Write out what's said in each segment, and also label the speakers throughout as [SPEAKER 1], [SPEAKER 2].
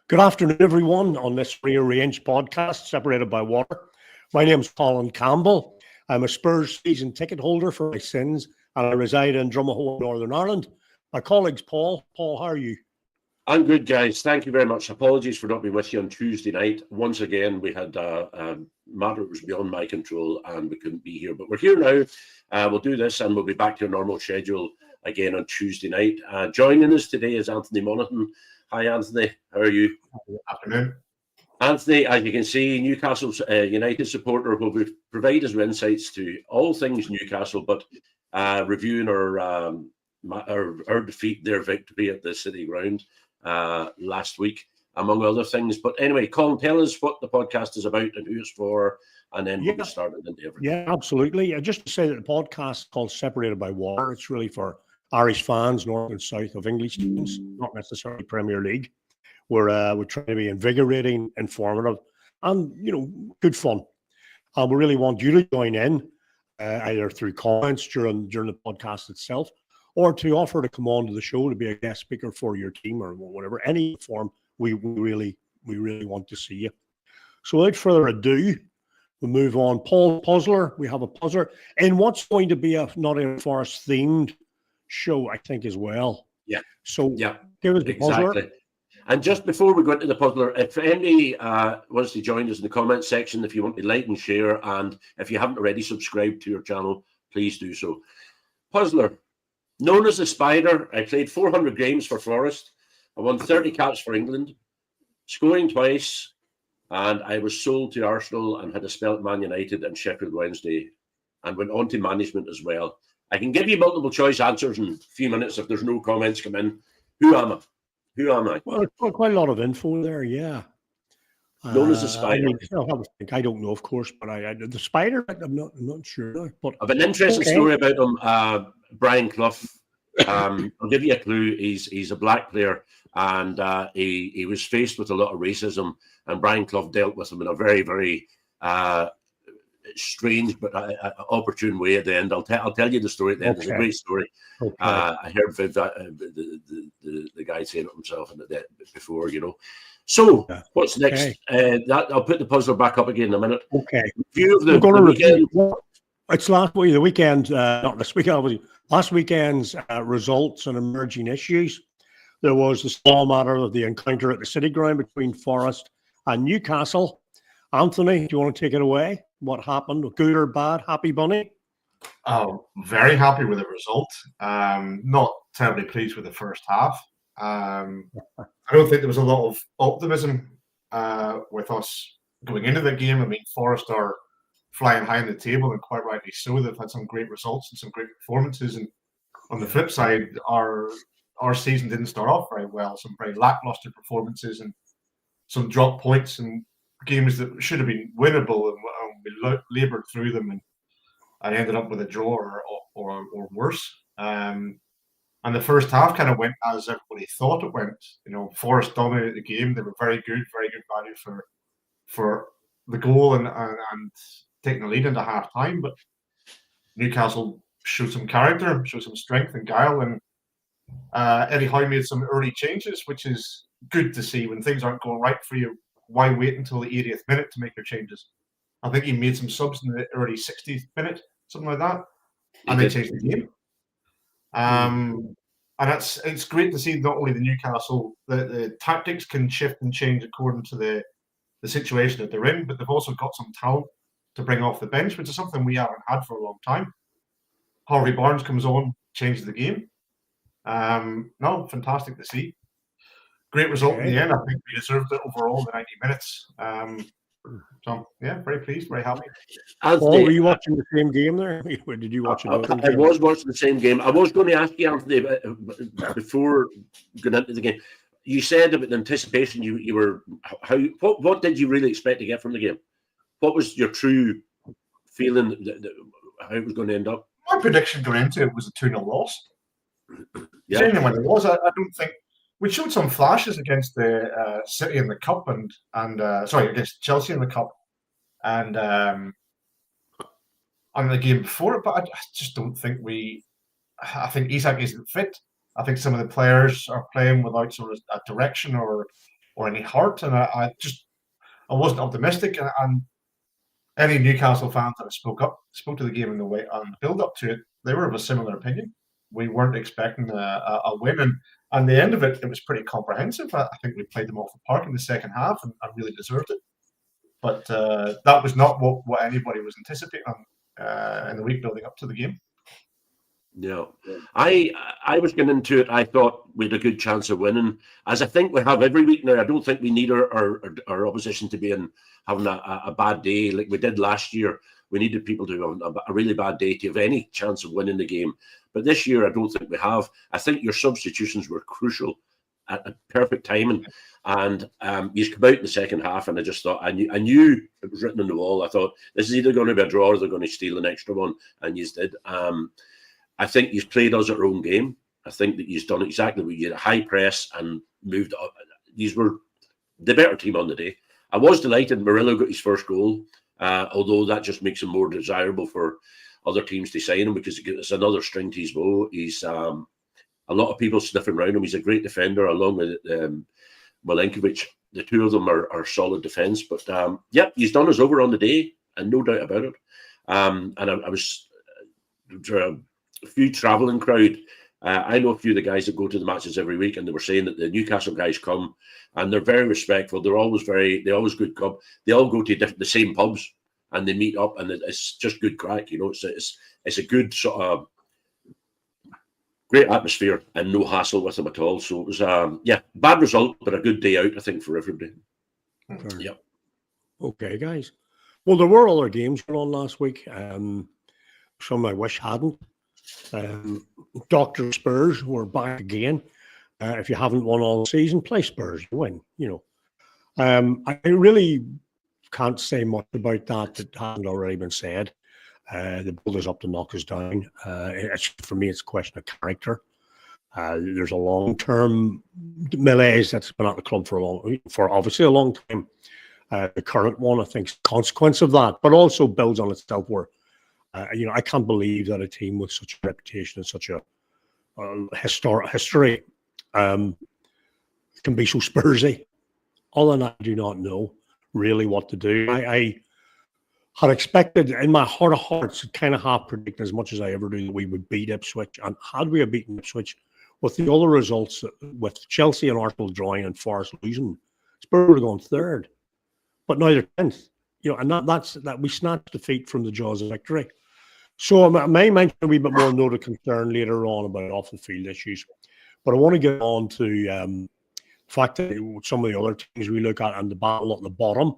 [SPEAKER 1] Good afternoon, everyone, on this rearranged podcast, Separated by Water. My name is Colin Campbell. I'm a Spurs season ticket holder for my sins, and I reside in Drumahoe, Northern Ireland. My colleague's Paul. Paul, how are you?
[SPEAKER 2] I'm good, guys. Thank you very much. Apologies for not being with you on Tuesday night. Once again, we had a matter that was beyond my control and we couldn't be here. But we're here now. We'll do this and we'll be back to our normal schedule again on Tuesday night. Joining us today is Anthony Monaghan. Hi, Anthony. How are you?
[SPEAKER 3] Good afternoon.
[SPEAKER 2] Anthony, as you can see, Newcastle United supporter will provide us with insights to all things Newcastle, but reviewing our defeat, their victory at the City Ground last week, among other things. But anyway, Colin, tell us what the podcast is about and who it's for, and then we'll get started into everything.
[SPEAKER 1] Yeah, absolutely. Just to say that the podcast is called Separated by Water. It's really for Irish fans, north and south of English teams, not necessarily Premier League. We're trying to be invigorating, informative, and good fun. We really want you to join in, either through comments during the podcast itself, or to offer to come on to the show to be a guest speaker for your team or whatever. Any form, we really want to see you. So without further ado, we'll move on. Paul Puzzler, we have a puzzler in what's going to be a Nottingham Forest themed show, I think, as well.
[SPEAKER 2] Yeah.
[SPEAKER 1] So
[SPEAKER 2] yeah,
[SPEAKER 1] give us the puzzler.
[SPEAKER 2] And just before we go into the puzzler, if anybody wants to join us in the comments section, if you want to like and share, and if you haven't already subscribed to your channel, please do so. Puzzler, known as the Spider, I played 400 games for Forest. I won 30 caps for England, scoring twice, and I was sold to Arsenal and had a spell at Man United and Sheffield Wednesday, and went on to management as well. I can give you multiple choice answers in a few minutes if there's no comments come in. Who am I? Who am I?
[SPEAKER 1] Well, quite a lot of info there, yeah.
[SPEAKER 2] Known as the Spider.
[SPEAKER 1] I don't know, of course, but the Spider, I'm not sure. But
[SPEAKER 2] I have an interesting story about him. Brian Clough. I'll give you a clue. He's a black player, and he was faced with a lot of racism, and Brian Clough dealt with him in a very, very strange but opportune way at the end. I'll tell you the story at the end. It's a great story. Okay. I heard the guy saying it himself before, So what's next? I'll put the puzzle back up again in a minute.
[SPEAKER 1] Okay.
[SPEAKER 2] View of the weekend.
[SPEAKER 1] It's last week. The weekend, not this weekend. Obviously, last weekend's results and emerging issues. There was the small matter of the encounter at the City Ground between Forest and Newcastle. Anthony, do you want to take it away? What happened? Good or bad? Happy Bunny?
[SPEAKER 3] Oh, very happy with the result. Not terribly pleased with the first half. I don't think there was a lot of optimism with us going into the game. I mean, Forest are flying high in the table, and quite rightly so. They've had some great results and some great performances. And on the flip side, our season didn't start off very well. Some very lackluster performances and some drop points and games that should have been winnable, and we laboured through them, and I ended up with a draw or worse. And the first half kind of went as everybody thought it went. Forest dominated the game. They were very good value for the goal and taking the lead into half time. But Newcastle showed some character, showed some strength and guile, and Eddie Howe made some early changes, which is good to see. When things aren't going right for you, why wait until the 80th minute to make your changes? I think he made some subs in the early 60th minute, something like that, and they changed the game. And it's great to see not only the Newcastle, the tactics can shift and change according to the situation that they're in, but they've also got some talent to bring off the bench, which is something we haven't had for a long time. Harvey Barnes comes on, changes the game. No, fantastic to see. Great result in the end. I think we deserved it overall, the 90 minutes. So, yeah, very pleased, very happy.
[SPEAKER 1] Anthony, were you watching the same game there? Or did you watch it?
[SPEAKER 2] I was watching the same game. I was going to ask you, Anthony, before going into the game. You said about the anticipation. You were what did you really expect to get from the game? What was your true feeling how it was going to end up?
[SPEAKER 3] My prediction going into it was a 2-0 loss.
[SPEAKER 2] Yeah.
[SPEAKER 3] Genuinely it was. I don't think we showed some flashes against the City in the Cup and against Chelsea in the Cup and on the game before it, but I just don't think I think Isak isn't fit. I think some of the players are playing without sort of a direction or or any heart, and I wasn't optimistic. And any Newcastle fans that spoke to the game in the way and the build up to it, they were of a similar opinion. We weren't expecting a win, and the end of it was pretty comprehensive. I think we played them off the park in the second half and really deserved it. But that was not what anybody was anticipating in the week building up to the game.
[SPEAKER 2] Yeah, I was getting into it. I thought we had a good chance of winning, as I think we have every week now. I don't think we need our opposition to be having a bad day like we did last year. We needed people to have a really bad day to have any chance of winning the game. But this year, I don't think we have. I think your substitutions were crucial at a perfect timing. And he's come out in the second half, and I just thought I knew it was written on the wall. I thought this is either going to be a draw or they're going to steal an extra one, and he's did. I think he's played us our own game. I think that he's done exactly what you had, a high press and moved up. These were the better team on the day. I was delighted Murillo got his first goal, although that just makes him more desirable for other teams to sign him because it's another string to his bow. He's a lot of people sniffing around him. He's a great defender along with Marinakis. The two of them are solid defence. But yeah, he's done us over on the day, and no doubt about it. And I was a few travelling crowd. I know a few of the guys that go to the matches every week, and they were saying that the Newcastle guys come and they're very respectful. They always good come. They all go to the same pubs and they meet up, and it's just good crack. You know, it's a good sort of great atmosphere and no hassle with them at all. So it was bad result, but a good day out, I think, for everybody.
[SPEAKER 1] Okay.
[SPEAKER 2] Yep.
[SPEAKER 1] Okay, guys. Well, there were other games going on last week. Some I wish hadn't. Dr. Spurs were back again. If you haven't won all season, play Spurs, you win. You know, I really can't say much about that hasn't already been said. The builders up to knock us down. For me, it's a question of character. There's a long-term malaise that's been at the club for obviously a long time. The current one, I think, is a consequence of that, but also builds on itself. Where I can't believe that a team with such a reputation and such a history can be so Spursy. Other than that, I do not know really what to do. I had expected, in my heart of hearts, kind of half predicted as much as I ever do, that we would beat Ipswich. And had we beaten Ipswich, with the other results, with Chelsea and Arsenal drawing and Forest losing, Spurs would have gone third. But now they're 10th. You know, and that's we snatched defeat from the jaws of victory. So I may mention a wee bit more note of concern later on about off-the-field issues. But I want to get on to the fact that some of the other teams we look at and the battle at the bottom.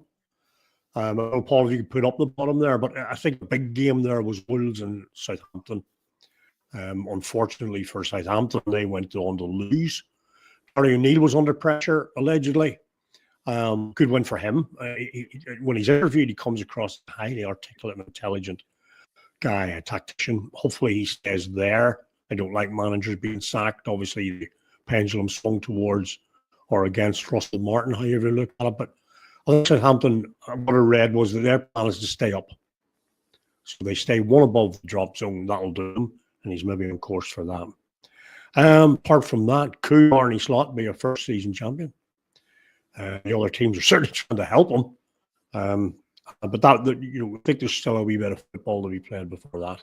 [SPEAKER 1] I don't know, Paul, if you could put up the bottom there, but I think the big game there was Wolves and Southampton. Unfortunately for Southampton, they went on to lose. Gary O'Neill was under pressure, allegedly. Good win for him. When he's interviewed, he comes across a highly articulate and intelligent guy, a tactician. Hopefully he stays there. I don't like managers being sacked. Obviously, the pendulum swung towards or against Russell Martin, however you look at it. But I think Southampton, what I read was that their plan is to stay up. So they stay one above the drop zone. That'll do them. And he's maybe on course for that. Apart from that, could Arne Slot be a first season champion? The other teams are certainly trying to help him. But I think there's still a wee bit of football to be played before that.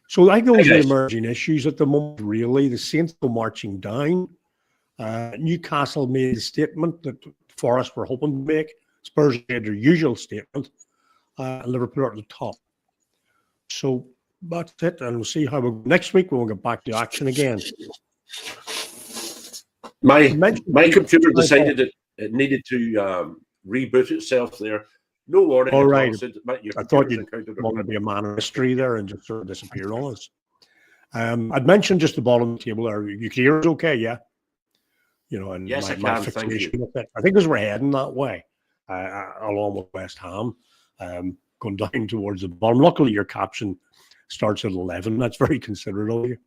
[SPEAKER 1] So I think those are emerging issues at the moment, really. The Saints go marching down. Newcastle made a statement that Forest were hoping to make. Spurs made their usual statement. And Liverpool are at the top. So that's it. And we'll see how next week we'll get back to action again.
[SPEAKER 2] My computer decided it needed to reboot itself there. No warning.
[SPEAKER 1] All right. I thought you'd want to be a man of mystery there and just sort of disappear on us. I'd mentioned just the bottom of the table there. You clear is okay, yeah? You know, and
[SPEAKER 2] yes,
[SPEAKER 1] my fixation with it. I think because we're heading that way, along with West Ham, going down towards the bottom. Luckily, your caption starts at 11. That's very considerate of you.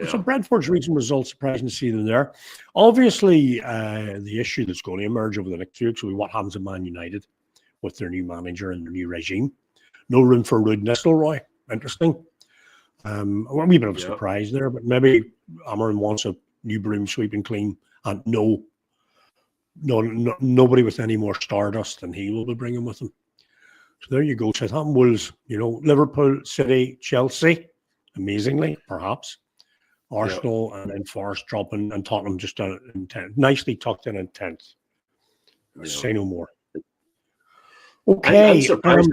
[SPEAKER 1] So Brentford's recent results, surprising to see them there. Obviously, the issue that's going to emerge over the next few weeks will be what happens at Man United with their new manager and their new regime. No room for rudeness, Roy. Interesting. A wee bit of a surprise there, but maybe Amarin wants a new broom sweeping clean and no nobody with any more stardust than he will be bringing with him. So there you go. Southampton, Wolves, Liverpool, City, Chelsea, amazingly, perhaps. Arsenal and then Forest dropping, and Tottenham just in 10th. Nicely tucked in 10th. Say no more. Okay.
[SPEAKER 2] I'm surprised.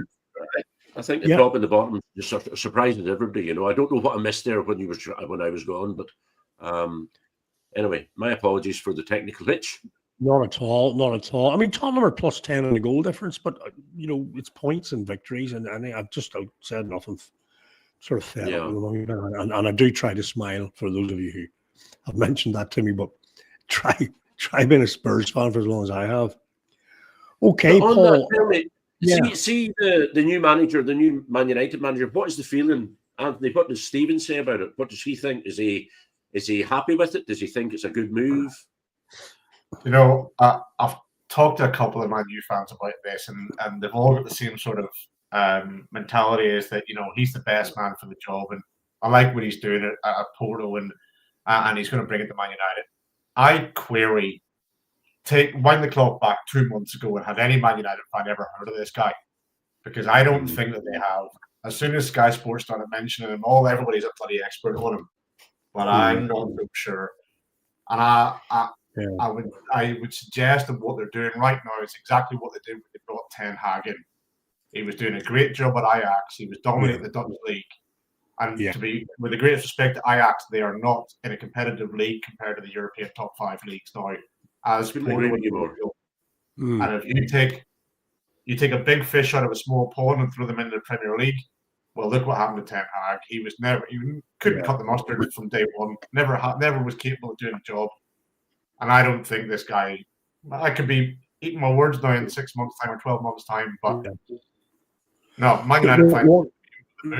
[SPEAKER 2] I think the top and the bottom just sort of surprises everybody. I don't know what I missed there when I was gone, but anyway, my apologies for the technical hitch.
[SPEAKER 1] Not at all. Not at all. I mean, Tottenham are plus 10 in the goal difference, but it's points and victories, and I've just said nothing. Sort of fed up with them, and I do try to smile for those of you who have mentioned that to me, but try being a Spurs fan for as long as I have. Okay, Paul.
[SPEAKER 2] See the new manager, the new Man United manager. What is the feeling, Anthony? What does Stephen say about it? What does he think? Is he happy with it? Does he think it's a good move?
[SPEAKER 3] I've talked to a couple of Man U fans about this, and they've all got the same sort of mentality, is that he's the best man for the job, and I like what he's doing at Porto, and he's going to bring it to Man United. I query, wind the clock back 2 months ago, and had any Man United fan ever heard of this guy? Because I don't think that they have. As soon as Sky Sports started mentioning him, everybody's a bloody expert on him, but I'm not so sure. And I would suggest that what they're doing right now is exactly what they did when they brought Ten Hag in. He was doing a great job at Ajax. He was dominating the Dutch league. And to be, with the greatest respect to Ajax, they are not in a competitive league compared to the European top 5 leagues now. As Porto and if you take a big fish out of a small pond and throw them into the Premier League, well, look what happened to Ten Hag. He couldn't cut the mustard from day one. Never was capable of doing the job. And I don't think this guy. I could be eating my words now in 6 months' time or 12 months' time, but. No, Man United.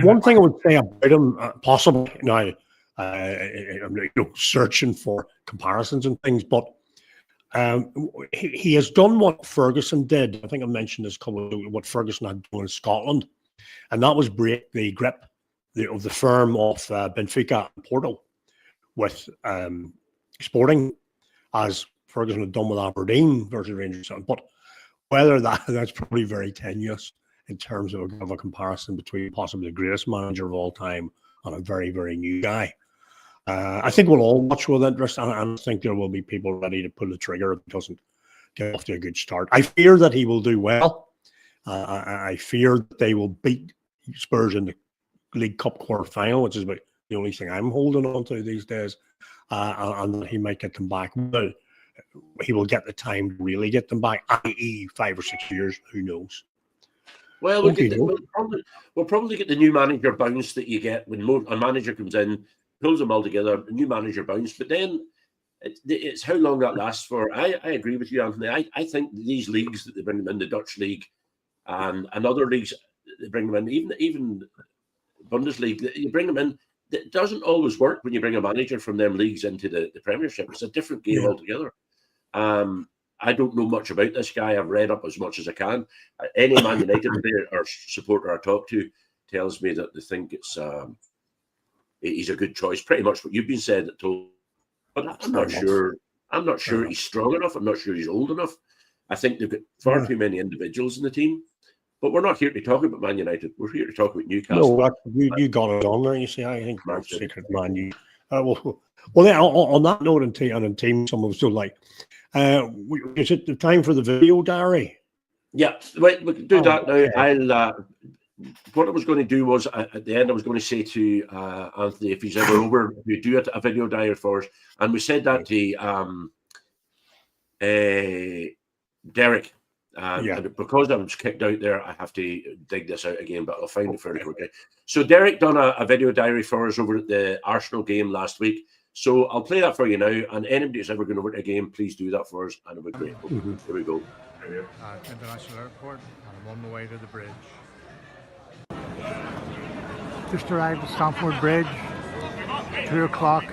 [SPEAKER 1] One thing I would say about him, possibly now, I'm searching for comparisons and things, but he has done what Ferguson did. I think I mentioned this what Ferguson had done in Scotland, and that was break the grip of the firm of Benfica and Porto with Sporting, as Ferguson had done with Aberdeen versus Rangers. But whether that's probably very tenuous in terms of a comparison between possibly the greatest manager of all time and a very, very new guy. I think we'll all watch with interest, and I think there will be people ready to pull the trigger if he doesn't get off to a good start. I fear that he will do well. I fear that they will beat Spurs in the League Cup quarter-final, which is about the only thing I'm holding on to these days, and that he might get them back. Well, he will get the time to really get them back, i.e. 5 or 6 years, who knows.
[SPEAKER 2] Well, we'll probably get the new manager bounce that you get when a manager comes in, pulls them all together, the new manager bounce. But then it's how long that lasts for. I agree with you, Anthony. I think these leagues that they bring them in, the Dutch league and other leagues they bring them in, even Bundesliga, you bring them in. It doesn't always work when you bring a manager from them leagues into the Premiership. It's a different game altogether. I don't know much about this guy. I've read up as much as I can. Any Man United player or supporter I talk to tells me that they think he's a good choice. Pretty much what you've been said. But I'm not sure. I'm not sure he's strong enough. I'm not sure he's old enough. I think they've got far too many individuals in the team. But we're not here to talk about Man United. We're here to talk about Newcastle.
[SPEAKER 1] No, you got it on there. You see, I think we're secret Man U. Well, yeah, on that note, and team, someone was still like, is it the time for the video diary?
[SPEAKER 2] Yeah, wait, we can do that now. Okay. What I was going to do was at the end, I was going to say to Anthony, if he's ever over, we do a video diary for us, and we said that to Derek. And because I was kicked out there, I have to dig this out again, but I'll find it fairly quickly. So Derek done a video diary for us over at the Arsenal game last week. So I'll play that for you now, and anybody who's ever going over to a game, please do that for us, and it'll be great. Here we go.
[SPEAKER 4] International Airport, and I'm on the way to the bridge. Just arrived at Stamford Bridge, 2 o'clock.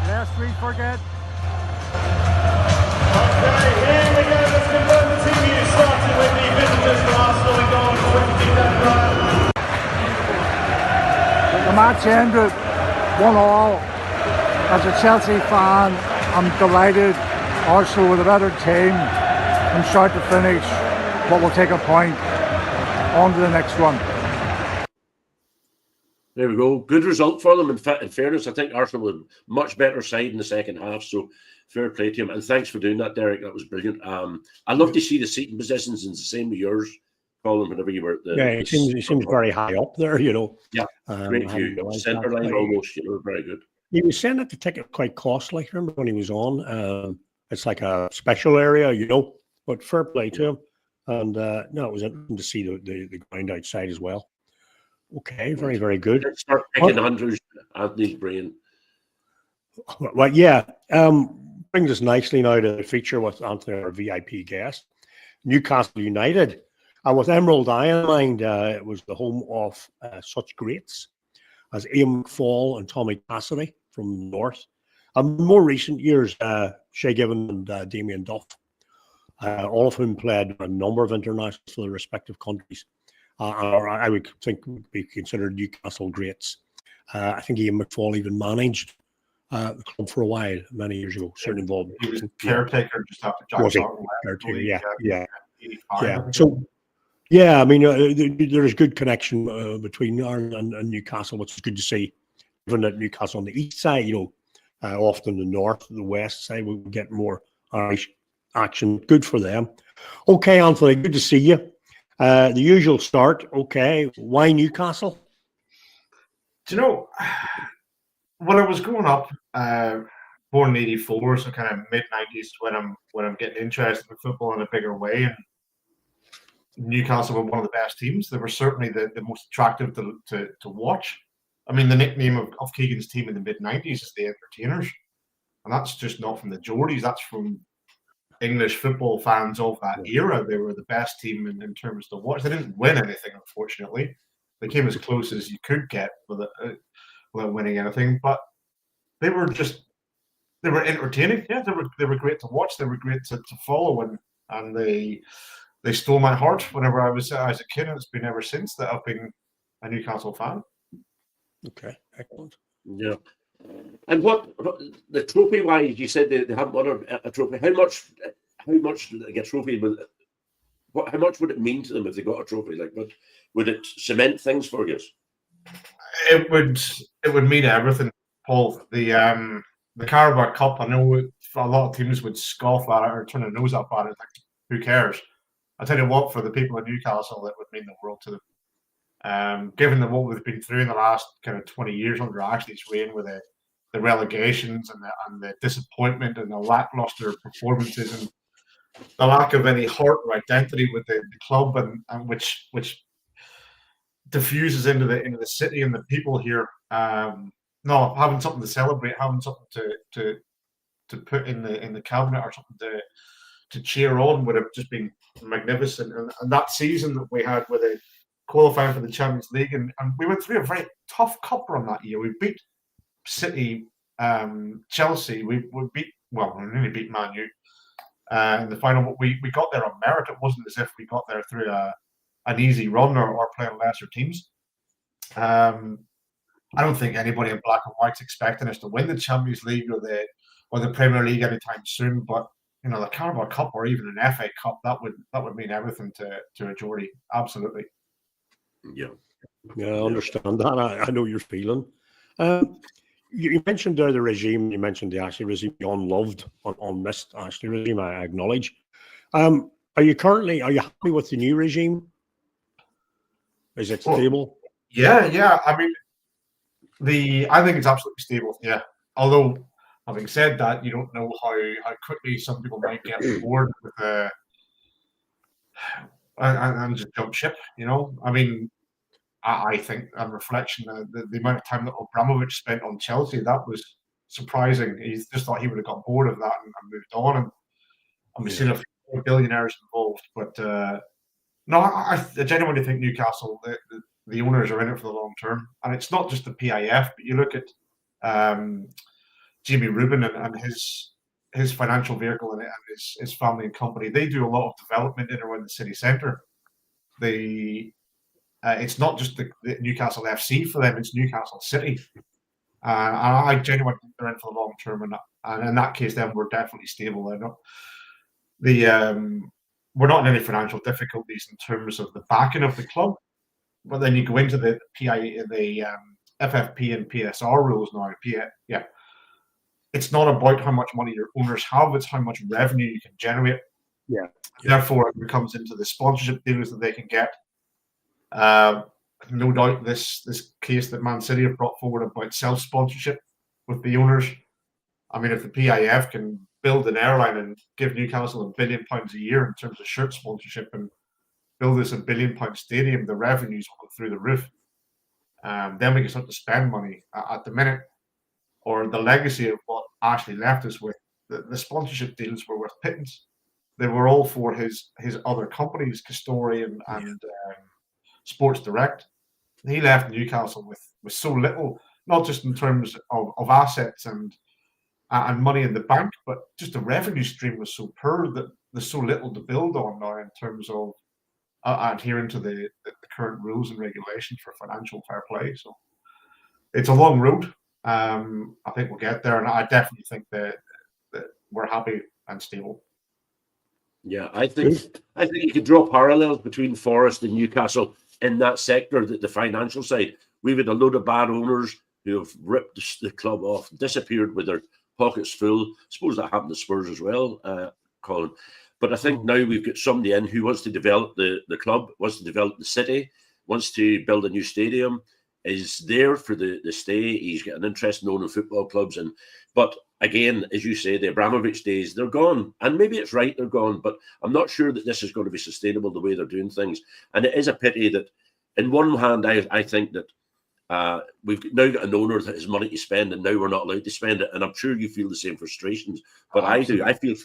[SPEAKER 4] Lest we forget, match ended 1-1. As a Chelsea fan, I'm delighted. Arsenal with a better team from start to finish, but we'll take a point. On to the next one.
[SPEAKER 2] There we go. Good result for them. In fairness, I think Arsenal were much better side in the second half. So fair play to him. And thanks for doing that, Derek. That was brilliant. I love to see the seating positions in the same with yours, Colin, whenever you were at the...
[SPEAKER 1] Yeah, he seems very high up there, you know.
[SPEAKER 2] Yeah, great view. Centre line almost, you know, very good.
[SPEAKER 1] He was saying that the ticket quite costly. I remember when he was on. It's like a special area, you know, but fair play to him. And no, it was interesting to see the ground outside as well. Okay, very, very good.
[SPEAKER 2] Let's start picking Anthony's brain.
[SPEAKER 1] Well, yeah. Brings us nicely now to the feature with Anthony, our VIP guest. Newcastle United. With Emerald Eye in mind, it was the home of such greats as Ian McFall and Tommy Cassidy from the North. In more recent years, Shay Given and Damien Duff, all of whom played a number of internationals for their respective countries. I would think would be considered Newcastle greats. I think Ian McFall even managed the club for a while, many years ago. Certainly involved.
[SPEAKER 3] He was caretaker just after Jack Sarton left.
[SPEAKER 1] Yeah. So, yeah, I mean, there is good connection between Ireland and Newcastle, which is good to see. Even at Newcastle on the east side, you know, often the north, the west side, we get more Irish action. Good for them. Okay, Anthony, good to see you. The usual start. Okay, why Newcastle?
[SPEAKER 3] Do you know, when I was growing up, born in '84, so kind of mid-90s, when I'm getting interested in football in a bigger way, and Newcastle were one of the best teams. They were certainly the most attractive to watch. I mean, the nickname of Keegan's team in the mid-90s is the Entertainers. And that's just not from the Geordies. That's from English football fans of that era. They were the best team in terms to watch. They didn't win anything, unfortunately. They came as close as you could get without winning anything. But they were entertaining. Yeah, they were great to watch. They were great to follow. And they stole my heart whenever I was as a kid. And it's been ever since that I've been a Newcastle fan.
[SPEAKER 1] Okay, excellent.
[SPEAKER 2] Yeah. And what the trophy wise, you said they haven't won a trophy. How much like a trophy how much would it mean to them if they got a trophy? Like, would it cement things for you?
[SPEAKER 3] It would mean everything, Paul. The Carabao Cup, I know a lot of teams would scoff at it or turn their nose up at it. Like, who cares? I tell you what, for the people of Newcastle, it would mean the world to them. Given that what we've been through in the last kind of 20 years under Ashley's reign with the relegations and the disappointment and the lackluster performances and the lack of any heart or identity with the club and which diffuses into the city and the people here. No, having something to celebrate, having something to put in the cabinet or something to cheer on would have just been magnificent. And that season that we had with it qualifying for the Champions League, and we went through a very tough cup run that year. We beat City, Chelsea. We nearly beat Man U in the final. But we got there on merit. It wasn't as if we got there through an easy run or playing lesser teams. I don't think anybody in black and white's expecting us to win the Champions League or the Premier League anytime soon. But you know, the Carabao Cup or even an FA Cup, that would mean everything to a Geordie. Absolutely.
[SPEAKER 2] Yeah,
[SPEAKER 1] I understand that. I know you're feeling. You mentioned there the regime. You mentioned the Ashley regime, the unloved, unmissed Ashley regime. I acknowledge. Are you happy with the new regime? Is it stable?
[SPEAKER 3] Yeah. I mean, I think it's absolutely stable. Yeah. Although, having said that, you don't know how quickly some people might get bored with and just jump ship. You know, I mean, I think on reflection, the amount of time that Abramovich spent on Chelsea, that was surprising. He just thought he would have got bored of that and moved on. And we've seen a few billionaires involved, but no, I genuinely think Newcastle, the owners are in it for the long term, and it's not just the PIF. But you look at Jamie Rubin and his financial vehicle and his family and company. They do a lot of development in around the city centre. It's not just the Newcastle FC for them; it's Newcastle City. And I genuinely think they're in for the long term, and in that case, then we're definitely stable. We're not in any financial difficulties in terms of the backing of the club, but then you go into the FFP and PSR rules now. It's not about how much money your owners have; it's how much revenue you can generate.
[SPEAKER 1] Yeah.
[SPEAKER 3] Therefore, it comes into the sponsorship deals that they can get. No doubt, this case that Man City have brought forward about self-sponsorship with the owners. I mean, if the PIF can build an airline and give Newcastle £1 billion a year in terms of shirt sponsorship and build this £1 billion stadium, the revenues will go through the roof. Then we can start to spend money. At the minute, or the legacy of what Ashley left us with, the sponsorship deals were worth pittance. They were all for his other companies, Castori and Sports Direct. He left Newcastle with so little, not just in terms of assets and money in the bank, but just the revenue stream was so poor that there's so little to build on now in terms of adhering to the current rules and regulations for financial fair play. So it's a long road. I think we'll get there, and I definitely think that we're happy and stable.
[SPEAKER 2] Yeah, I think you could draw parallels between Forest and Newcastle in that sector, the financial side. We've had a load of bad owners who have ripped the club off, disappeared with their pockets full. I suppose that happened to Spurs as well, Colin. But I think now we've got somebody in who wants to develop the club, wants to develop the city, wants to build a new stadium, is there for the stay. He's got an interest in owning football clubs. But again, as you say, the Abramovich days, they're gone. And maybe it's right they're gone, but I'm not sure that this is going to be sustainable the way they're doing things. And it is a pity that, in one hand, I think that we've now got an owner that has money to spend, and now we're not allowed to spend it. And I'm sure you feel the same frustrations. But I do. I feel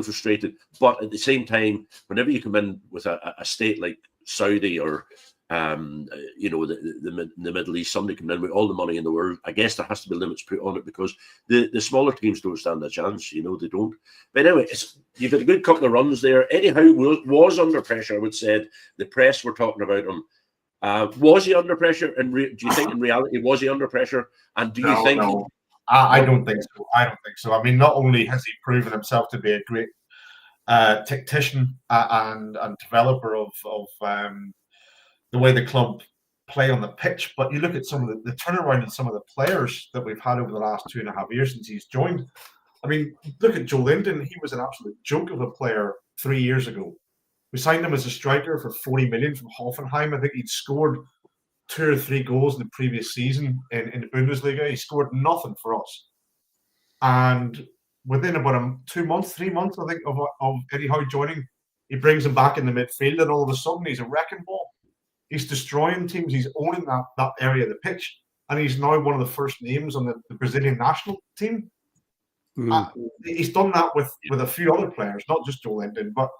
[SPEAKER 2] frustrated. But at the same time, whenever you come in with a state like Saudi or the Middle East, somebody coming in with all the money in the world, I guess there has to be limits put on it, because the smaller teams don't stand a chance. They don't. But anyway, you've had a good couple of runs there. Eddie Howe was under pressure. I would say the press were talking about him. Was he under pressure? And do you think in reality was he under pressure? And do you think?
[SPEAKER 3] No. I don't think so. I mean, not only has he proven himself to be a great tactician and developer of the way the club play on the pitch, but you look at some of the turnaround in some of the players that we've had over the last 2.5 years since he's joined. I mean, look at Joe Linden. He was an absolute joke of a player 3 years ago. We signed him as a striker for 40 million from Hoffenheim. I think he'd scored 2 or 3 goals in the previous season in the Bundesliga. He scored nothing for us. And within about 2 months, 3 months, I think, of Eddie Howe joining, he brings him back in the midfield, and all of a sudden he's a wrecking ball. He's destroying teams. He's owning that area of the pitch, and he's now one of the first names on the Brazilian national team. He's done that with a few other players, not just Joe Linden, but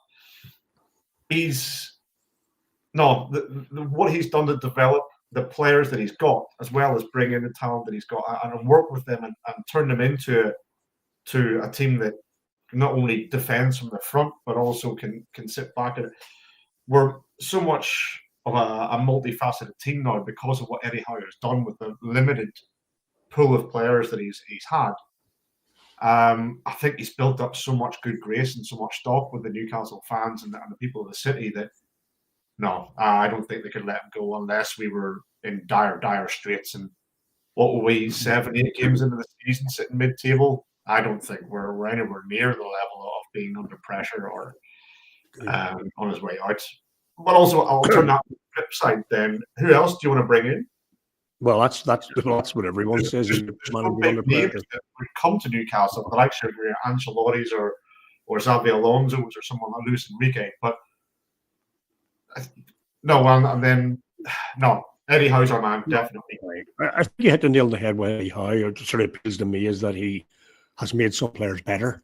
[SPEAKER 3] what he's done to develop the players that he's got, as well as bring in the talent that he's got, and work with them and turn them into a team that not only defends from the front but also can sit back. We're so much of a multifaceted team now because of what Eddie Howe has done with the limited pool of players that he's had. I think he's built up so much good grace and so much stock with the Newcastle fans and the people of the city that I don't think they could let him go unless we were in dire straits. And what were we, 7-8 games into the season sitting mid-table? I don't think we're anywhere near the level of being under pressure or on his way out. But also, I'll turn that to the flip side then. Who else do you want to bring in?
[SPEAKER 1] Well, that's what everyone says.
[SPEAKER 3] There's some big names that would come to Newcastle, the likes of your Ancelotti's or Xabi Alonso's or someone like Luis Enrique. But Eddie Howe's our man, definitely.
[SPEAKER 1] I think you hit the nail on the head with Eddie Howe. It sort of appeals to me is that he has made some players better.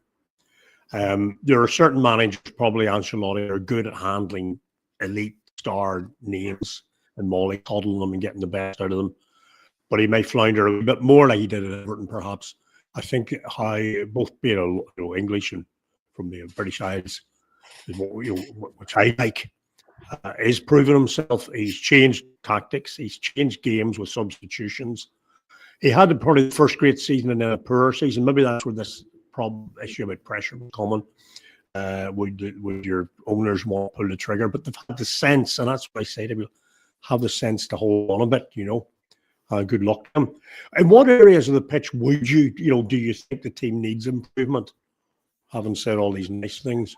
[SPEAKER 1] There are certain managers, probably Ancelotti, are good at handling elite star names and mollycoddling them and getting the best out of them. But he may flounder a bit more like he did at Everton, perhaps. I think Howe, both being English and from the British sides, which I like. He's proven himself. He's changed tactics. He's changed games with substitutions. He had probably the first great season and then a poor season. Maybe that's where this issue about pressure was coming. Would your owners want to pull the trigger? But they've had the sense, and that's what I say to people, have the sense to hold on a bit, good luck to them. In what areas of the pitch would you, do you think the team needs improvement? Having said all these nice things.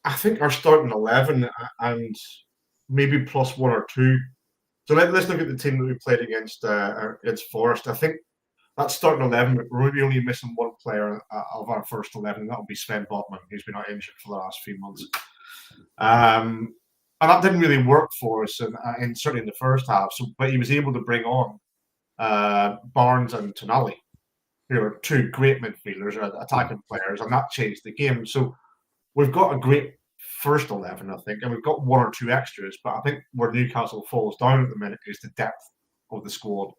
[SPEAKER 3] I think our starting 11 and maybe plus one or two. So let's look at the team that we played against Forest. I think that starting 11, we're really only missing one player of our first 11, and that'll be Sven Botman, who's been out injured for the last few months. And that didn't really work for us, and certainly in the first half. But he was able to bring on Barnes and Tonali, who are two great midfielders, attacking players, and that changed the game. So we've got a great first 11, I think, and we've got one or two extras. But I think where Newcastle falls down at the minute is the depth of the squad.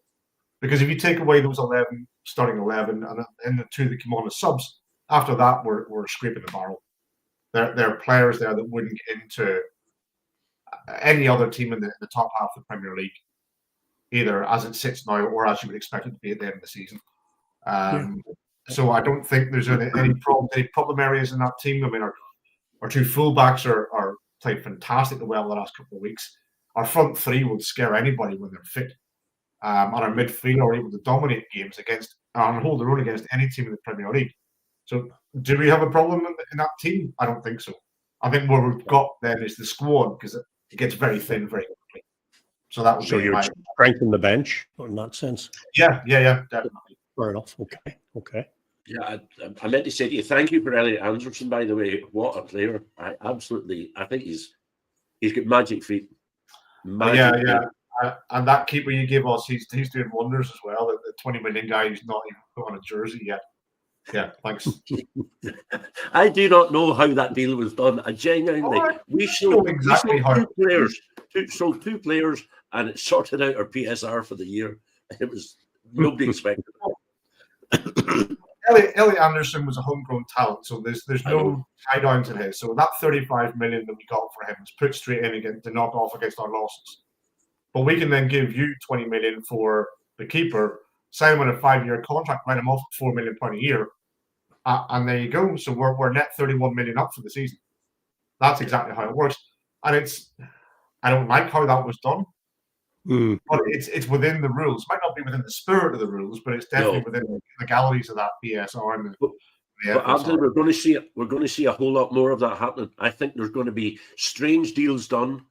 [SPEAKER 3] Because if you take away those 11, starting 11, and the two that come on as subs, after that, we're scraping the barrel. There are players there that wouldn't get into any other team in the top half of the Premier League, either as it sits now or as you would expect it to be at the end of the season. So I don't think there's any problem areas in that team. I mean, our two fullbacks are played fantastically well the last couple of weeks. Our front three would scare anybody when they're fit. And our midfield are able to dominate games and hold their own against any team in the Premier League. So do we have a problem in that team? I don't think so. I think what we've got then is the squad, because it gets very thin very quickly. So that would be
[SPEAKER 1] you're strengthening the bench in that sense.
[SPEAKER 3] Yeah, definitely.
[SPEAKER 1] Fair enough. Okay.
[SPEAKER 2] Yeah, I meant to say to you, thank you for Elliot Anderson, by the way. What a player. I think he's got magic feet.
[SPEAKER 3] Yeah. And that keeper you gave us, he's doing wonders as well. The 20 million guy who's not even put on a jersey yet. Yeah, thanks.
[SPEAKER 2] I do not know how that deal was done. I genuinely, we sold two players, and it sorted out our PSR for the year. It was nobody expected it.
[SPEAKER 3] Elliot Anderson was a homegrown talent, so there's no tie down to his. So that 35 million that we got for him was put straight in again to knock off against our losses. But we can then give you 20 million for the keeper, sign him on a 5-year contract, write him off at £4 million a year, and there you go. So we're net 31 million up for the season. That's exactly how it works. And I don't like how that was done, but it's within the rules. It might not be within the spirit of the rules, but it's definitely within the legalities of that PSR. And
[SPEAKER 2] but Anthony, we're going to see a whole lot more of that happening. I think there's going to be strange deals done,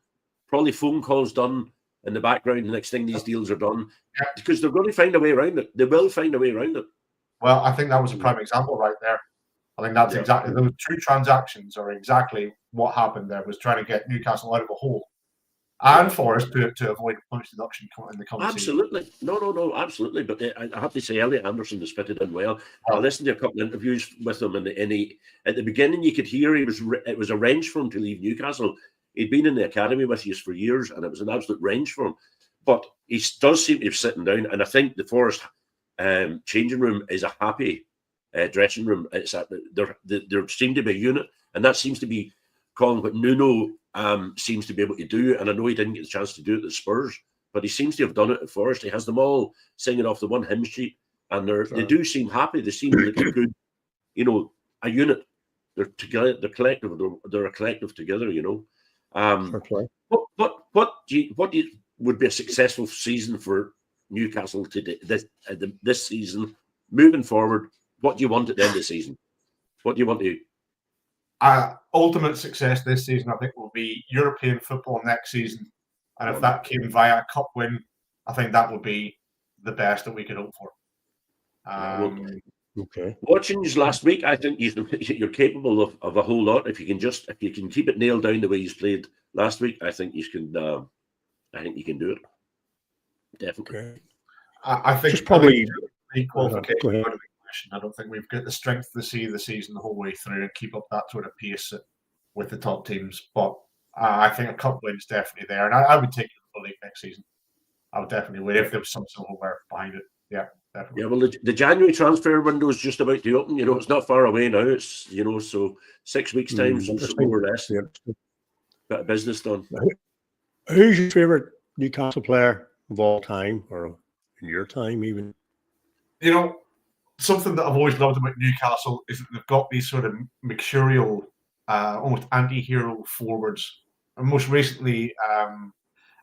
[SPEAKER 2] probably phone calls done in the background. The next thing these deals are done, because they're going to find a way around it. They will find a way around it.
[SPEAKER 3] Well, I think that was a prime example right there. I think that's exactly those two transactions are exactly what happened there. Was trying to get Newcastle out of a hole, and Forest to avoid points deduction in the coming
[SPEAKER 2] absolutely season. No, absolutely. But I have to say, Elliot Anderson has fitted in well. I listened to a couple of interviews with him, and at the beginning you could hear it was a wrench for him to leave Newcastle. He'd been in the academy with us for years, and it was an absolute range for him. But he does seem to be sitting down, and I think the Forest changing room is a happy dressing room. There seemed to be a unit, and that seems to be calling what Nuno seems to be able to do. And I know he didn't get the chance to do it at Spurs, but he seems to have done it at Forest. He has them all singing off the one hymn sheet, and they do seem happy. They seem like a good, a unit. They're together. They're collective. They're a collective together. What would be a successful season for Newcastle today? This season, moving forward, what do you want at the end of the season? What do you want to?
[SPEAKER 3] Ultimate success this season, I think, will be European football next season, and if that came via a cup win, I think that would be the best that we could hope for.
[SPEAKER 2] Okay. Watching you last week, I think you're capable of a whole lot. If you can keep it nailed down the way you played last week, I think you can. I think you can do it. Definitely.
[SPEAKER 3] Okay. I think
[SPEAKER 1] just probably
[SPEAKER 3] qualification out of the question. I don't think we've got the strength to see the season the whole way through and keep up that sort of pace with the top teams. But I think a cup win is definitely there, and I would take it to the league next season. I would definitely win if there was some silverware behind it. Yeah. Definitely.
[SPEAKER 2] Yeah, well, the January transfer window is just about to open. It's not far away now. It's so 6 weeks' time, more or less. bit of business done.
[SPEAKER 1] Who's your favourite Newcastle player of all time, or in your time even?
[SPEAKER 3] You know, something that I've always loved about Newcastle is that they've got these sort of mercurial, almost anti-hero forwards. And most recently,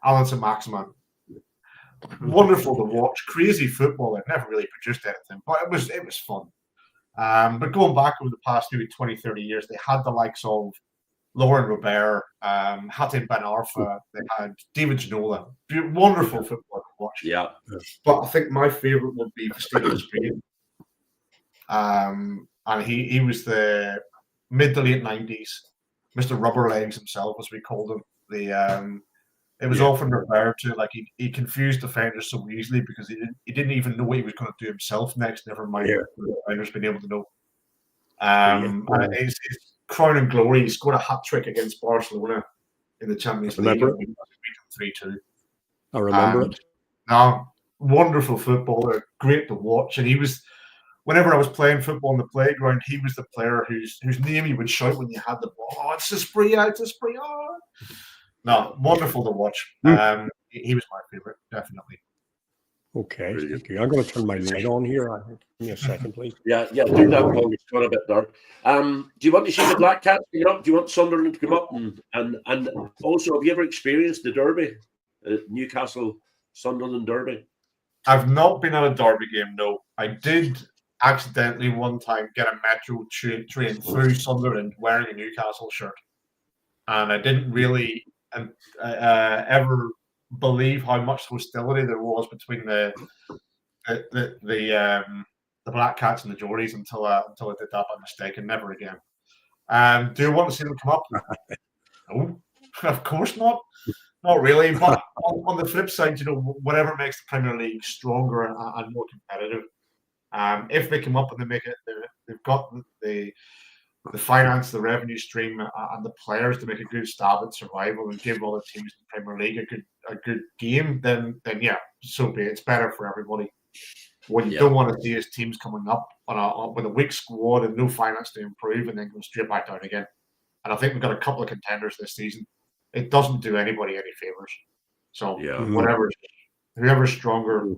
[SPEAKER 3] Alan Saint-Maximin. Wonderful to watch. Crazy footballer. Never really produced anything, but it was fun. But going back over the past maybe 20, 30 years, they had the likes of Lauren Robert, Hatem Ben Arfa, they had David Ginola. Wonderful football to watch.
[SPEAKER 2] Yeah.
[SPEAKER 3] But I think my favourite would be Stephen Spade. And he was the mid to late 90s, Mr. Rubber Legs himself, as we called him. It was often referred to like he confused defenders so easily because he didn't even know what he was going to do himself next. Never mind the defenders being able to know. And his crowning glory, he scored a hat trick against Barcelona in the Champions League. 3-2.
[SPEAKER 1] I remember it.
[SPEAKER 3] Wonderful footballer, great to watch, and he was. Whenever I was playing football on the playground, he was the player whose name you would shout when you had the ball. Oh, it's a spree! It's a spree! Oh. No, wonderful to watch. He was my favourite, definitely.
[SPEAKER 1] Okay, thank you. I'm going to turn my light on here. Give me a second, please.
[SPEAKER 2] Yeah, do that, Paul. It's got a bit dark. Do you want to see the Black Cats come up? Do you want Sunderland to come up? And also, have you ever experienced the derby, Newcastle Sunderland derby?
[SPEAKER 3] I've not been at a derby game. No, I did accidentally one time get a metro train through Sunderland wearing a Newcastle shirt, and I didn't really ever believe how much hostility there was between the Black Cats and the Geordies until I did that by mistake, and never again. Do you want to see them come up? No, of course not. Not really. But on the flip side, whatever makes the Premier League stronger and more competitive. If they come up and they make it, they've got the finance, the revenue stream, and the players to make a good stab at survival and give all the teams in the Premier League a good game, then yeah, so be it. It's better for everybody. What you don't want to see is teams coming up with a weak squad and no finance to improve, and then go straight back down again. And I think we've got a couple of contenders this season. It doesn't do anybody any favors. So whoever's stronger and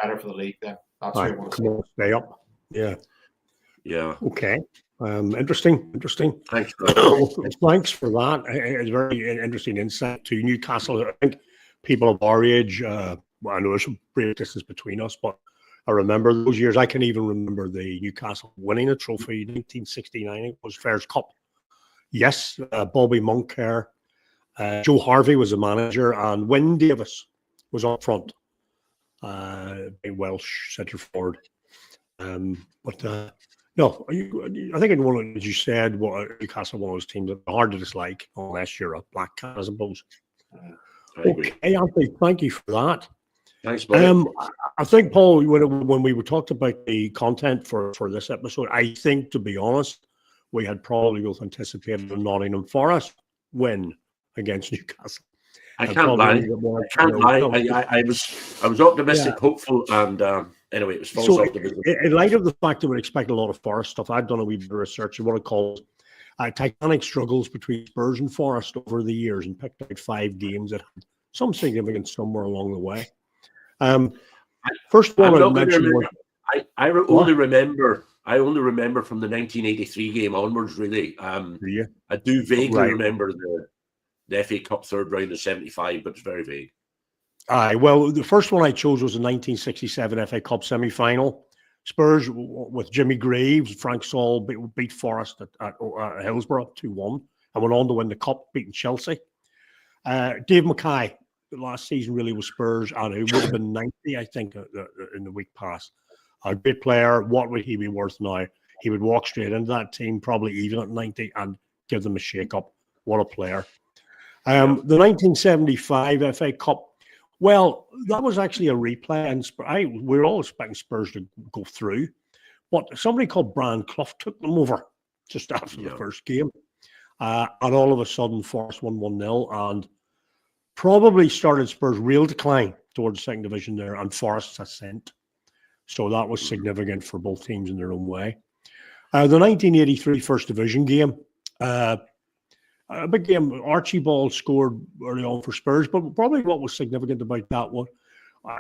[SPEAKER 3] better for the league, then that's what I want to see.
[SPEAKER 1] Stay up. Yeah.
[SPEAKER 2] Yeah.
[SPEAKER 1] Okay. Interesting.
[SPEAKER 2] Thanks.
[SPEAKER 1] Thanks for that. It's very interesting insight to Newcastle. I think people of our age, I know there's some great distance between us, but I remember those years. I can even remember the Newcastle winning a trophy in 1969. It was Fairs Cup. Yes, Bobby Moncur, Joe Harvey was the manager, and Wyn Davis was up front, a Welsh centre forward. No, I think in one of as you said, Newcastle one of those teams that are hard to dislike unless you're a Black Cat, I suppose. Okay, Anthony, thank you for that.
[SPEAKER 2] Thanks, buddy.
[SPEAKER 1] I think, Paul, when we talked about the content for this episode, I think, to be honest, we had probably both anticipated a Nottingham Forest win against Newcastle.
[SPEAKER 2] I can't lie. I was optimistic, hopeful, and anyway, it was false optimism.
[SPEAKER 1] In light of the fact that we expect a lot of Forest stuff, I've done a wee bit of research on what it calls titanic struggles between Spurs and Forest over the years, and picked out 5 games that had some significance somewhere along the way. First one I mentioned was
[SPEAKER 2] I only remember from the 1983 game onwards. Really, I do vaguely remember the FA Cup third round of '75, but it's very vague.
[SPEAKER 1] Well, the first one I chose was the 1967 FA Cup semi-final. Spurs with Jimmy Greaves, Frank Saul beat Forest at Hillsborough 2-1 and went on to win the cup, beating Chelsea. Dave Mackay, last season really was Spurs, and he would have been 90, I think, in the week past. A great player. What would he be worth now? He would walk straight into that team, probably even at 90, and give them a shake-up. What a player. The 1975 FA Cup, well, that was actually a replay, and we were all expecting Spurs to go through, but somebody called Brian Clough took them over just after the first game, and all of a sudden Forest won 1-0, and probably started Spurs' real decline towards second division there, and Forest's ascent. So that was significant for both teams in their own way. The 1983 First Division game, A big game. Archibald scored early on for Spurs, but probably what was significant about that one,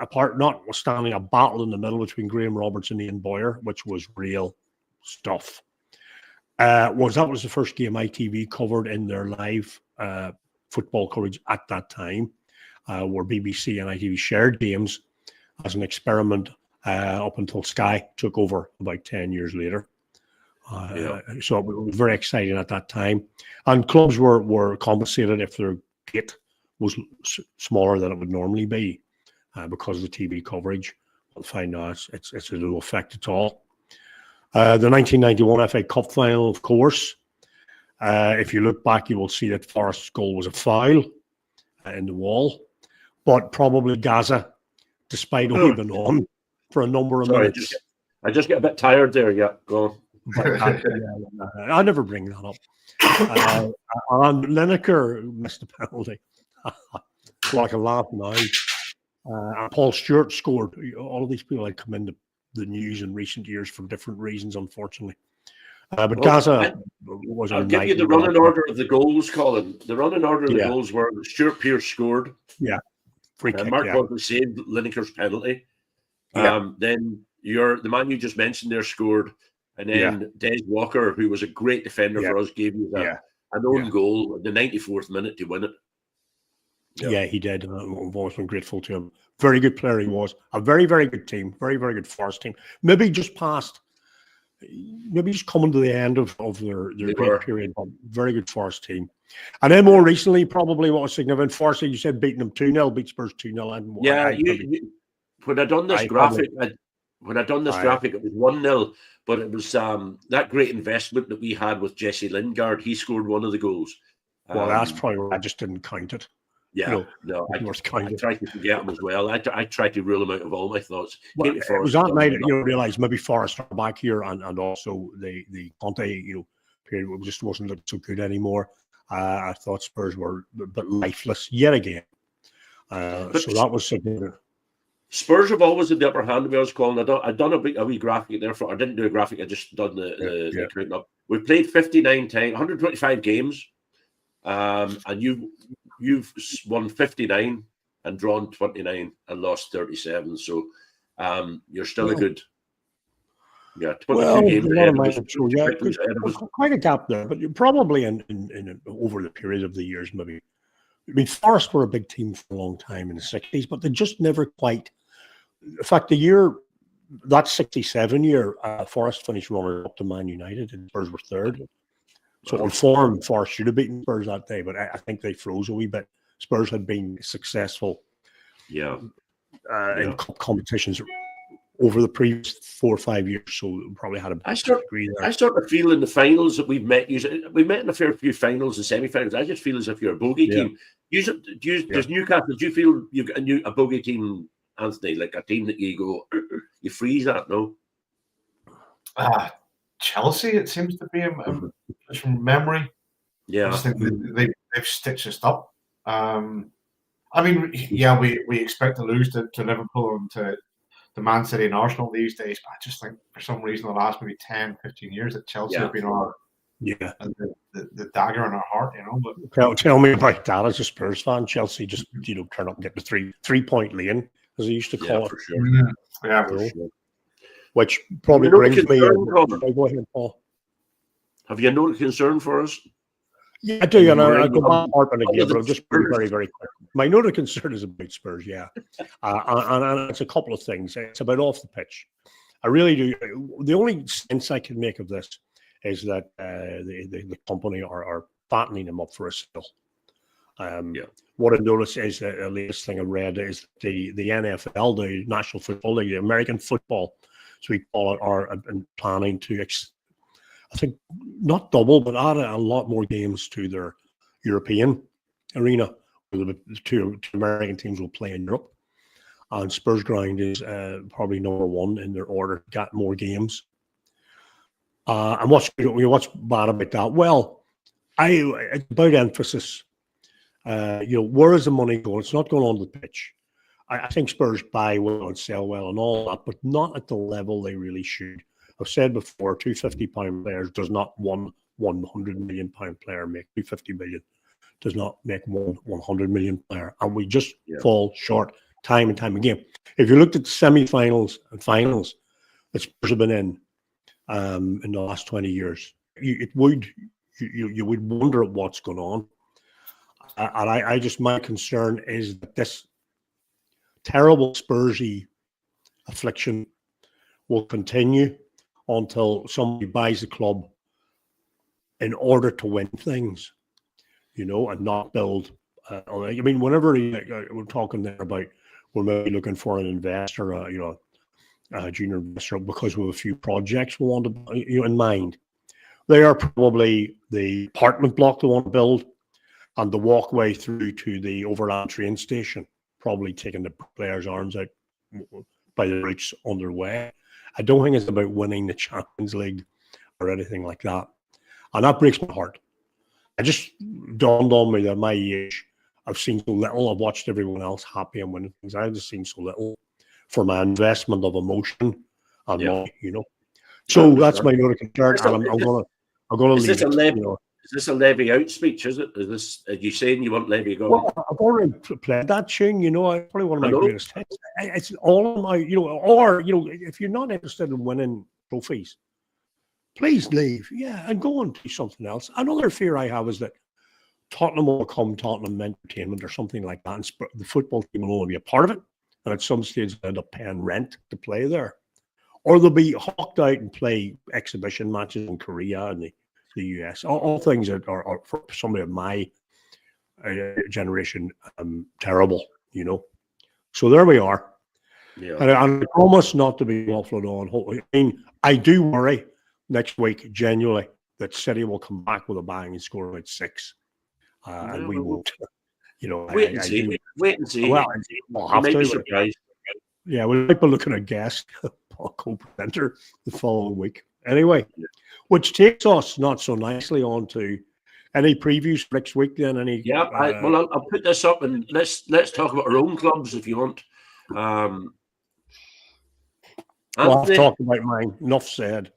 [SPEAKER 1] apart notwithstanding a battle in the middle between Graham Roberts and Ian Boyer, which was real stuff, was the first game ITV covered in their live football coverage at that time, where BBC and ITV shared games as an experiment up until Sky took over about 10 years later. So it was very exciting at that time. And clubs were compensated if their gate was smaller than it would normally be because of the TV coverage. We'll find out it's a little effect at all. The 1991 FA Cup final, of course. If you look back, you will see that Forest's goal was a foul in the wall. But probably Gaza, despite only been on for a number of minutes.
[SPEAKER 2] I just get a bit tired there. Yeah, go on.
[SPEAKER 1] I never bring that up. And Lineker missed a penalty. Well, I can laugh now. And Paul Stewart scored. All of these people had come into the news in recent years for different reasons, unfortunately. But Gaza was.
[SPEAKER 2] I'll give you the running order of the goals, Colin. The running order of the goals were Stuart Pearce scored.
[SPEAKER 1] Yeah. Free kick,
[SPEAKER 2] Mark Butler saved Lineker's penalty. Then the man you just mentioned there scored. And then Des Walker, who was a great defender for us, gave you an own goal in the 94th minute to win it.
[SPEAKER 1] Yeah, he did. I've always been grateful to him. Very good player he was. A very, very good team. Very, very good Forest team. Maybe just coming to the end of their great period, but very good Forest team. And then more recently, probably what was significant, Forest, you said beating them 2-0, beat Spurs 2-0.
[SPEAKER 2] Yeah, when I done this graphic, it was 1-0, but it was that great investment that we had with Jesse Lingard. He scored one of the goals.
[SPEAKER 1] Well, that's probably why I just didn't count it.
[SPEAKER 2] Yeah, I tried to forget him as well. I tried to rule him out of all my thoughts.
[SPEAKER 1] Well, it was that night you realised maybe Forest are back here, and also the Conte period just wasn't looking so good anymore. I thought Spurs were a bit lifeless yet again. So that was significant.
[SPEAKER 2] Spurs have always had the upper hand, to be honest, Colin. I've done a wee graphic there. I didn't do a graphic. I just done the counting up. We've played 59 times, 125 games, and you've won 59 and drawn 29 and lost 37. So you're still a good. Yeah, 22 games.
[SPEAKER 1] Quite a gap there, but you're probably in over the period of the years, maybe. I mean, Forest were a big team for a long time in the 60s, but they just never quite. In fact, that 67 year, Forest finished runner up to Man United and Spurs were third. So on form, Forest should have beaten Spurs that day, but I think they froze a wee bit. Spurs had been successful in cup competitions over the previous 4 or 5 years, so probably had a degree there.
[SPEAKER 2] I start to feel in the finals that we've met in a fair few finals and semi-finals. I just feel as if you're a bogey team. Does Newcastle, do you feel you've got a bogey team, Anthony, like a team that you freeze at, no?
[SPEAKER 3] Chelsea, it seems to be just from memory.
[SPEAKER 2] Yeah.
[SPEAKER 3] I just think they've stitched us up. I mean, we expect to lose to Liverpool and to Man City and Arsenal these days, but I just think for some reason the last maybe 10, 15 years that Chelsea have been our the dagger in our heart, But
[SPEAKER 1] tell me about that as a Spurs fan. Chelsea just turn up and get the three-point lane, as they used to call it.
[SPEAKER 2] For sure.
[SPEAKER 3] Yeah, for sure.
[SPEAKER 1] Which probably brings me.
[SPEAKER 2] Go ahead, Paul. Have you no concern for us?
[SPEAKER 1] Yeah, I do, and I'll go back on again, but I'll just be very, very quick. My note of concern is about Spurs, and it's a couple of things. It's about off the pitch. I really do. The only sense I can make of this is that the company are fattening them up for a sale. What I noticed is the latest thing I read is the NFL, the National Football League, the American football, so we call it, are planning to, I think, not double, but add a lot more games to their European arena. The two American teams will play in Europe. And Spurs Ground is probably number one in their order to get more games. And what's bad about that? Well, it's about emphasis. Where is the money going? It's not going on the pitch. I think Spurs buy well and sell well and all that, but not at the level they really should. I've said before, £250 players does not £100 million player make 250 million. Does not make one 100 million player, and we just fall short time and time again. If you looked at the semi-finals and finals that Spurs have been in the last 20 years, you would wonder what's going on. And I just, my concern is that this terrible Spursy affliction will continue until somebody buys the club in order to win things, and not build. I mean, whenever we're talking there about we're maybe looking for an investor, a junior investor, because we have a few projects we want to, in mind. They are probably the apartment block they want to build and the walkway through to the overland train station, probably taking the players' arms out by the roots on their way. I don't think it's about winning the Champions League or anything like that. And that breaks my heart. It just dawned on me that at my age, I've seen so little. I've watched everyone else happy and winning things. I've just seen so little for my investment of emotion and money, So that's my note of concern, and I'm gonna leave it.
[SPEAKER 2] Is this a Levy out speech? Is it? Is this? Are you saying you want Levy to go?
[SPEAKER 1] Well, I've already played that tune. It's probably one of my greatest hits. It's all of my, if you're not interested in winning trophies, please leave. Yeah, and go and do something else. Another fear I have is that Tottenham will become Tottenham Entertainment or something like that, and the football team will only be a part of it, and at some stage they'll end up paying rent to play there, or they'll be hawked out and play exhibition matches in Korea and the US. All things that are for somebody of my generation terrible, So there we are.
[SPEAKER 2] Yeah.
[SPEAKER 1] And I promise not to be waffling on. I mean, I do worry next week, genuinely, that City will come back with a bang and score about 6. And we won't.
[SPEAKER 2] Wait and see. Wait and see.
[SPEAKER 1] Well, we'll have to.
[SPEAKER 2] Surprised.
[SPEAKER 1] Yeah, we might be looking at guest co-presenter the following week. Anyway, which takes us not so nicely on to any previews for next week. Then any?
[SPEAKER 2] Yeah, I'll put this up and let's talk about our own clubs if you want.
[SPEAKER 1] I've talked about mine. Enough said.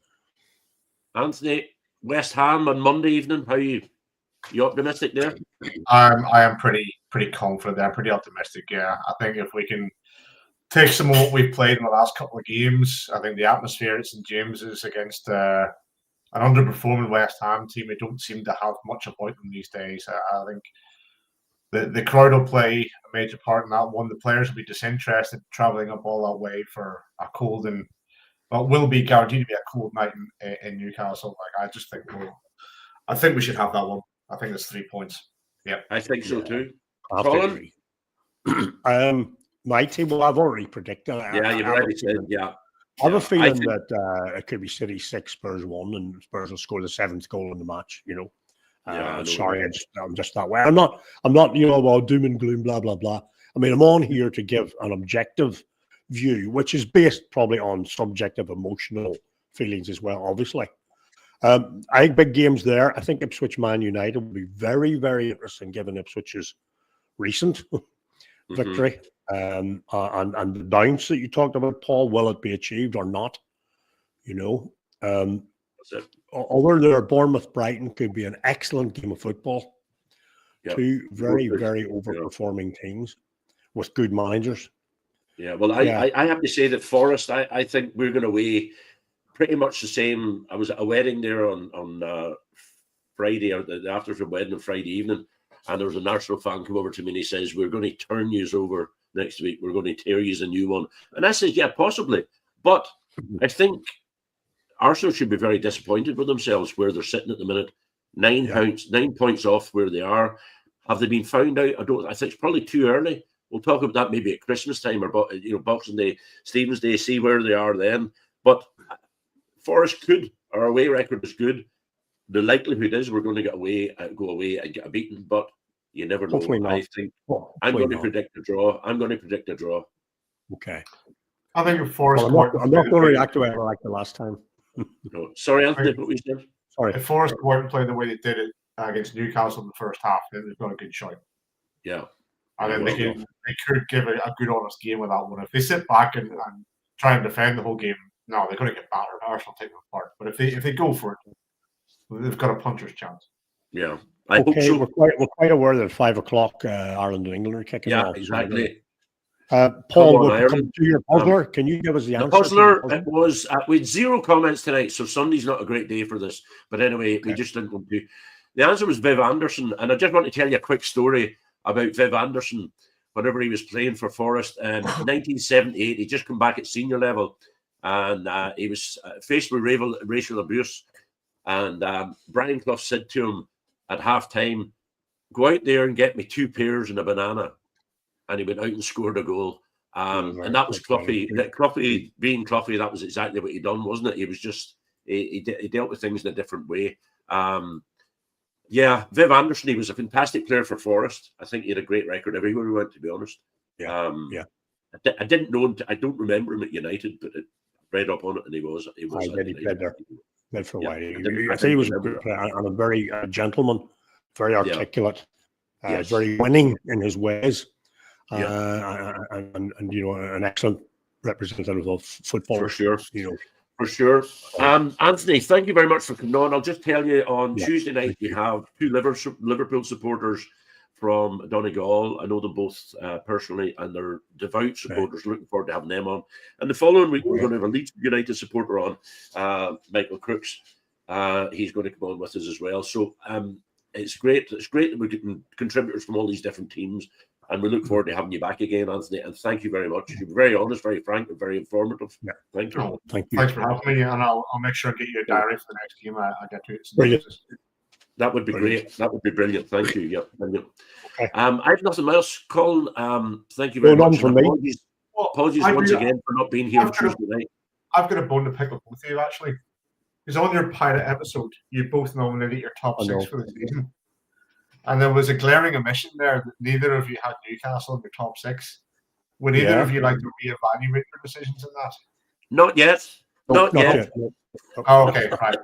[SPEAKER 2] Anthony, West Ham on Monday evening. How are you? You optimistic there?
[SPEAKER 3] I am pretty confident there. I'm pretty optimistic. Yeah, I think if we can take some of what we've played in the last couple of games, I think the atmosphere at St James's against an underperforming West Ham team, they don't seem to have much about them these days. I think the crowd will play a major part in that one. The players will be disinterested travelling up all that way for a cold and will be guaranteed to be a cold night in Newcastle. Like I think we should have that one. I think it's 3 points. Yeah,
[SPEAKER 2] I think so too.
[SPEAKER 1] Colin? My team, well, I've already predicted.
[SPEAKER 2] Yeah, you've already said, yeah.
[SPEAKER 1] I have a feeling that it could be City 6, Spurs 1, and Spurs will score the 7th goal in the match, Sorry, I'm just that way. I'm not, well, doom and gloom, blah, blah, blah. I mean, I'm on here to give an objective view, which is based probably on subjective emotional feelings as well, obviously. I think big games there. I think Ipswich Man United will be very, very interesting given Ipswich's recent victory. And the bounce that you talked about, Paul, will it be achieved or not? Although there, Bournemouth Brighton could be an excellent game of football. Yep. 2 very, very overperforming teams with good managers.
[SPEAKER 2] Yeah, well, I have to say that Forest, I think we're going to weigh pretty much the same. I was at a wedding there on Friday, or the after the wedding on Friday evening, and there was an Arsenal fan come over to me and he says, "We're going to turn you over next week. We're going to tear you a new one." And I said, "Yeah, possibly." But I think Arsenal should be very disappointed with themselves where they're sitting at the minute. 9 points off where they are. Have they been found out? I think it's probably too early. We'll talk about that maybe at Christmas time or Boxing Day, Stephen's Day, see where they are then. But Forest could. Our away record is good. The likelihood is we're going to go away and get a beating, but you never know.
[SPEAKER 1] Hopefully not.
[SPEAKER 2] I think I'm going to predict a draw. Okay.
[SPEAKER 3] I think if Forest.
[SPEAKER 1] I'm not going to react to it like the last time.
[SPEAKER 2] No. Sorry, Anthony, what we said.
[SPEAKER 1] Sorry.
[SPEAKER 3] If Forest weren't playing the way they did it against Newcastle in the first half, then they've got a good shot.
[SPEAKER 2] Yeah.
[SPEAKER 3] And then they could give a good, honest game with that one. If they sit back and try and defend the whole game, no, they're going to get battered. Arsenal take them apart. But if they go for it, they've got a puncher's chance.
[SPEAKER 2] Yeah, I hope
[SPEAKER 1] Okay,
[SPEAKER 2] so.
[SPEAKER 1] we're quite aware that at 5 o'clock, Ireland and England are kicking
[SPEAKER 2] Yeah,
[SPEAKER 1] off.
[SPEAKER 2] exactly.
[SPEAKER 1] Paul,
[SPEAKER 2] Come on,
[SPEAKER 1] we'll come
[SPEAKER 2] Ireland.
[SPEAKER 1] to your puzzler. Can you give us the
[SPEAKER 2] The
[SPEAKER 1] answer?
[SPEAKER 2] puzzler, it was we had 0 comments tonight, so Sunday's not a great day for this. But anyway, we
[SPEAKER 1] Okay.
[SPEAKER 2] just didn't want to. The answer was Viv Anderson, and I just want to tell you a quick story about Viv Anderson. Whenever he was playing for Forest in 1978, he just come back at senior level, and he was faced with racial abuse. And Brian Clough said to him at half-time, "Go out there and get me 2 pears and a banana." And he went out and scored a goal. And that was Cloughy. Cloughy, being Cloughy, that was exactly what he done, wasn't it? He was just he dealt with things in a different way. Yeah, Viv Anderson, he was a fantastic player for Forest. I think he had a great record everywhere he went, to be honest.
[SPEAKER 1] Yeah.
[SPEAKER 2] I didn't know him. I don't remember him at United, but I read up on it, and he was.
[SPEAKER 1] He played there. Played for a while.
[SPEAKER 2] I
[SPEAKER 1] I think he was a good player and a very gentleman, very articulate,
[SPEAKER 2] Yes.
[SPEAKER 1] very winning in his ways.
[SPEAKER 2] Yeah.
[SPEAKER 1] And an excellent representative of football.
[SPEAKER 2] For sure. For sure. Anthony, thank you very much for coming on. I'll just tell you, on Tuesday night, we have 2 Liverpool supporters from Donegal. I know them both personally, and they're devout supporters. Looking forward to having them on. And the following week, we're going to have a Leeds United supporter on, Michael Crooks. He's going to come on with us as well. So it's great. It's great that we're getting contributors from all these different teams. And we look forward to having you back again, Anthony. And thank you very much. You're very honest, very frank, and very informative.
[SPEAKER 1] Yeah.
[SPEAKER 2] Thank you.
[SPEAKER 3] Oh,
[SPEAKER 1] Thank you.
[SPEAKER 3] Thanks for having me, and I'll make sure to get you a diary for the next game I get to.
[SPEAKER 1] Brilliant.
[SPEAKER 2] That would be great. That would be brilliant. Thank you. Yeah. Brilliant.
[SPEAKER 1] Okay.
[SPEAKER 2] I have nothing else, Colin. Thank you very much.
[SPEAKER 1] From me.
[SPEAKER 2] Apologies once again for not being here on Tuesday night.
[SPEAKER 3] I've got a bone to pick with both of you, actually. Because on your pilot episode, you both nominated your top 6 for the season. And there was a glaring omission there that neither of you had Newcastle in your top 6. Would either of you like to reevaluate your decisions in that?
[SPEAKER 2] Not yet. Not yet.
[SPEAKER 3] Oh, okay, right.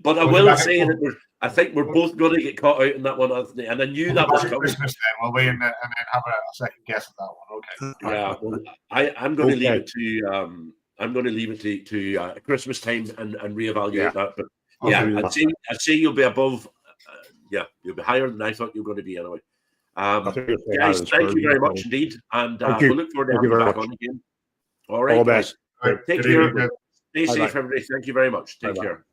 [SPEAKER 2] But I will say that I think we're both going to get caught out in that one, Anthony. And I knew that was coming.
[SPEAKER 3] Christmas then, will we? And then have a second guess at that one. Okay.
[SPEAKER 2] Yeah. Well, I'm going to leave it to I'm going to leave it to Christmas time and reevaluate that. But I'd say you'll be above. You'll be higher than I thought you were going to be anyway. Guys, thank you very much indeed, and we'll look forward to having you back on again. All right,
[SPEAKER 1] all the best.
[SPEAKER 2] Take care. Stay safe, everybody. Thank you very much. Take care.